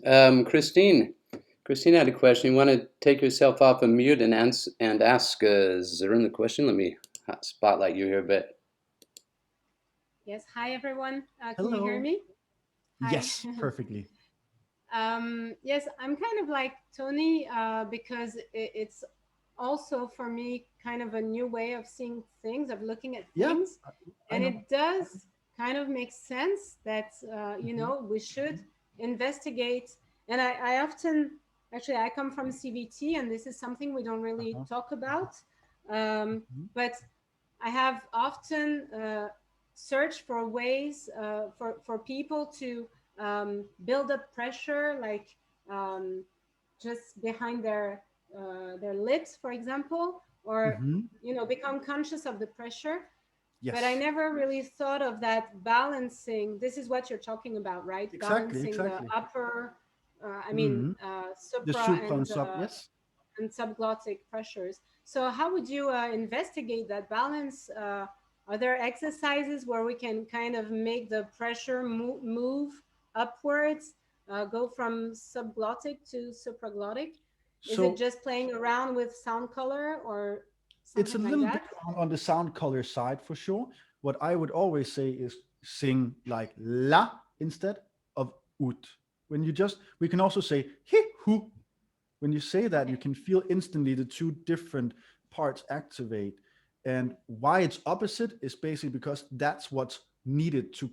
Christine had a question. You want to take yourself off of mute and ask Zarun the question? Let me spotlight you here a bit. Yes. Hi, everyone. Can you hear Hello. me? Hi. Yes, perfectly. Yes, I'm kind of like Tony because it's also for me kind of a new way of seeing things, of looking at Yeah, things. I And know. it does kind of make sense that, Hmm. we should investigate. And I often, actually, I come from CBT, and this is something we don't really Uh-huh. talk about. Um, Hmm. but I have often searched for ways for people to build up pressure, like um, just behind their lips, for example, or Hmm. become conscious of the pressure. But I Yes, never really thought of that balancing. This is what you're talking about, right? exactly, Balancing the exactly. upper, Hmm. The supra supra and sub, yes. and subglottic pressures. So, how would you investigate that balance? Are there exercises where we can kind of make the pressure move upwards, go from subglottic to supraglottic? Is it So just playing around with sound color or it's a something like little bit that? on the sound color side for sure. What I would always say is sing like la instead of ut. When you just, we can also say hi hu. When you say that, you Okay. can feel instantly the two different parts activate. And why it's opposite is basically because that's what's needed to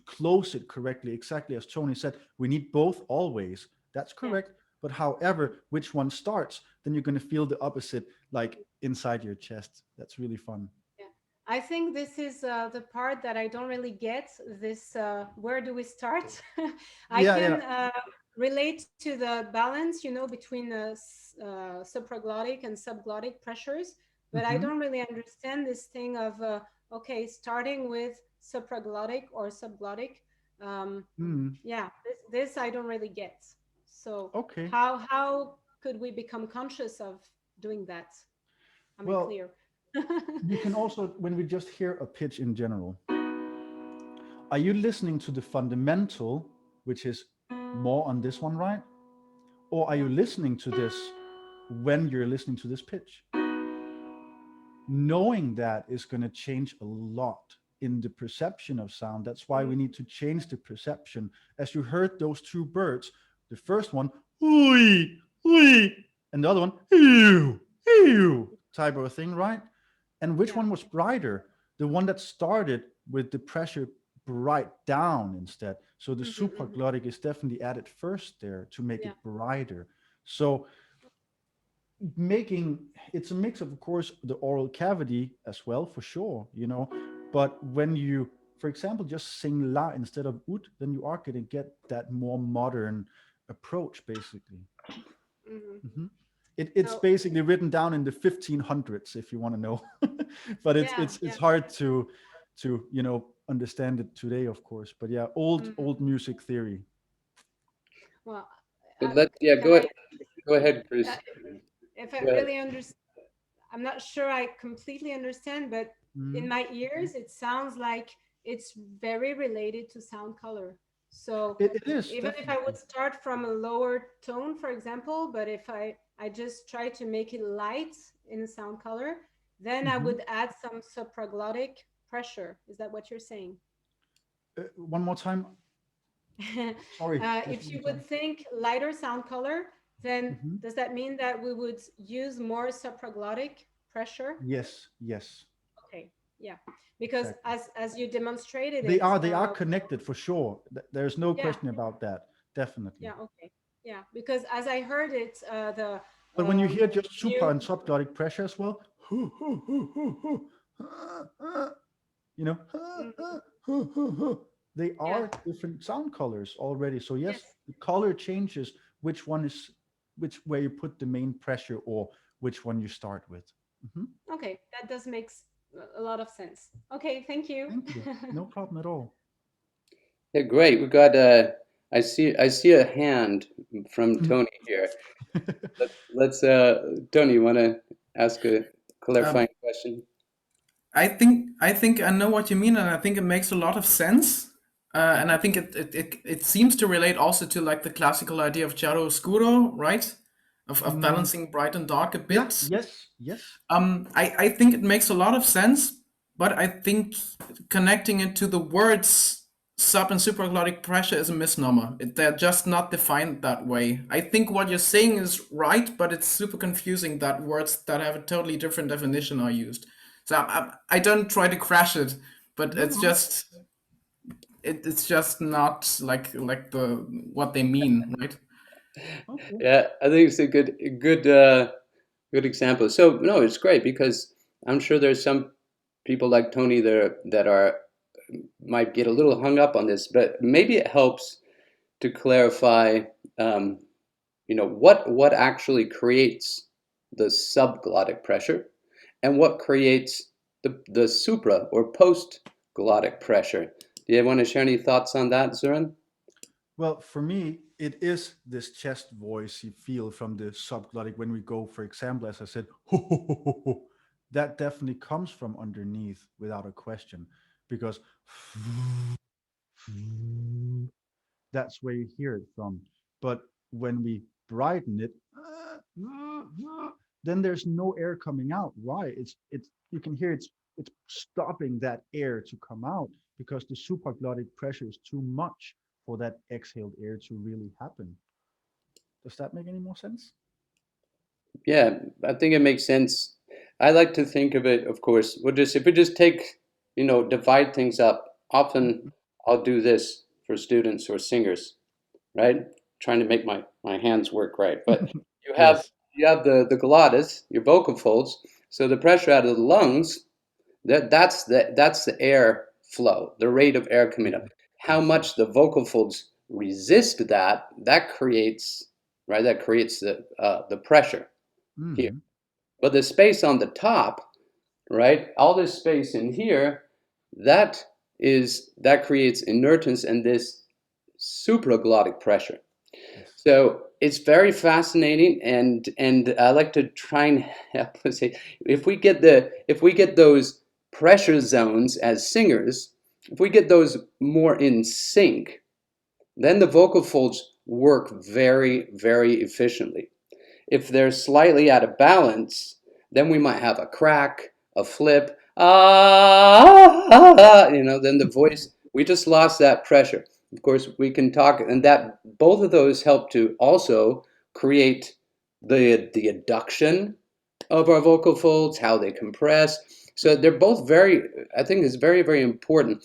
close it correctly. Exactly as Tony said, we need both always. That's Yeah. correct. But however, which one starts, then you're going to feel the opposite like inside your chest. That's really fun. Yeah, I think this is the part that I don't really get. This where do we start? I Yeah, yeah. can relate to the balance, between supraglottic and subglottic pressures, but I Hmm. don't really understand this thing of okay, starting with supraglottic or subglottic. Um, Mm. yeah, this I don't really get. So Okay. how could we become conscious of doing that? I'm Well, unclear. you can also, when we just hear a pitch in general, are you listening to the fundamental, which is more on this one, right? Or are Yeah. you listening to this when you're listening to this pitch? Knowing that is going to change a lot in the perception of sound. That's why we need to change the perception. As you heard those two birds, the first one, ooey, ooey, and the other one, ew, ew, type of a thing, right? And which Yeah. one was brighter? The one that started with the pressure bright down instead. So the Mm-hmm, mm-hmm. supraglottic is definitely added first there to make Yeah. it brighter. So making, it's a mix of course the oral cavity as well for sure, but when you, for example, just sing la instead of ut, then you are going to get that more modern approach basically. Mm-hmm. Mhm. It's So basically written down in the 1500s if you want to know. But it's yeah, it's yeah. it's hard to understand it today, of course, but yeah, Mm. old music theory. Well, But yeah, can I? go ahead, Uh, Chris. if I Go ahead. really understand, I'm not sure I completely understand, but in Mhm. my ears, it sounds like it's very related to sound color. So It is even if I would definitely. start from a lower tone, for example, but if I just try to make it light in sound color, then I Mhm. would add some supraglottic pressure. Is that what you're saying? One more time. Sorry, just If one you more would time. think lighter sound color, then Mhm. does that mean that we would use more supraglottic pressure? Yes, yes, Okay, yeah, because exactly. as you demonstrated They it, are they are connected for sure. There's no yeah, question about that. Definitely. yeah, okay, yeah, because as I heard it, the But when you hear just supra new, and subglottic pressure as well, you know, mm, they yeah, are different sound colors already. So yes, yes, the color changes which one is which where you put the main pressure or which one you start with. Mhm. okay, that does makes a lot of sense. Okay, thank you. Thank you. No problem at all. Yeah, great. We got I see a hand from Mhm. Tony here. Let's Tony, you want to ask a Um, clarifying question? I think I know what you mean, and I think it makes a lot of sense. And I think it seems to relate also to like the classical idea of chiaroscuro, right? Of Mm, balancing bright and dark a yeah, bit. yes. I think it makes a lot of sense, but I think connecting it to the words sub and supraglottic pressure is a misnomer. They're just not defined that way. I think what you're saying is right, but it's super confusing that words that have a totally different definition are used. So I don't try to crash it, but No, it's no. just it's just not like the what they mean, right? Okay. Yeah, I think it's a good example. So no, it's great because I'm sure there's some people like Tony there that are might get a little hung up on this, but maybe it helps to clarify, um, what actually creates the subglottic pressure and what creates the supra or postglottic pressure. Do you want to share any thoughts on that, Zoran? Well, for me, it is this chest voice you feel from the subglottic when we go, for example, as I said, ho, ho, ho, ho, ho. That definitely comes from underneath without a question, because that's where you hear it from. But when we brighten it, then there's no air coming out. Why? It's you can hear it's stopping that air to come out because the supraglottic pressure is too much for that exhaled air to really happen. Does that make any more sense? Yeah, I think it makes sense. I like to think of it, of course, if we just take, divide things up. Often I'll do this for students or singers, right? Trying to make my hands work right. But you have Yes. you have the glottis, your vocal folds. So the pressure out of the lungs, that's the air flow, the rate of air coming up. How Yes. much Yes. the vocal folds resist that creates, right? That creates the pressure here. Mm-hmm. But the space on the top, right? All this space in here, that creates inertance and this supraglottic pressure. Yes. So it's very fascinating, and I like to try and help us say if we get those pressure zones as singers, if we get those more in sync, then the vocal folds work very, very efficiently. If they're slightly out of balance, then we might have a crack, a flip, then the voice, we just lost that pressure. Of course, we can talk, and that both of those help to also create the adduction of our vocal folds, how they compress. So they're both I think it's very, very important.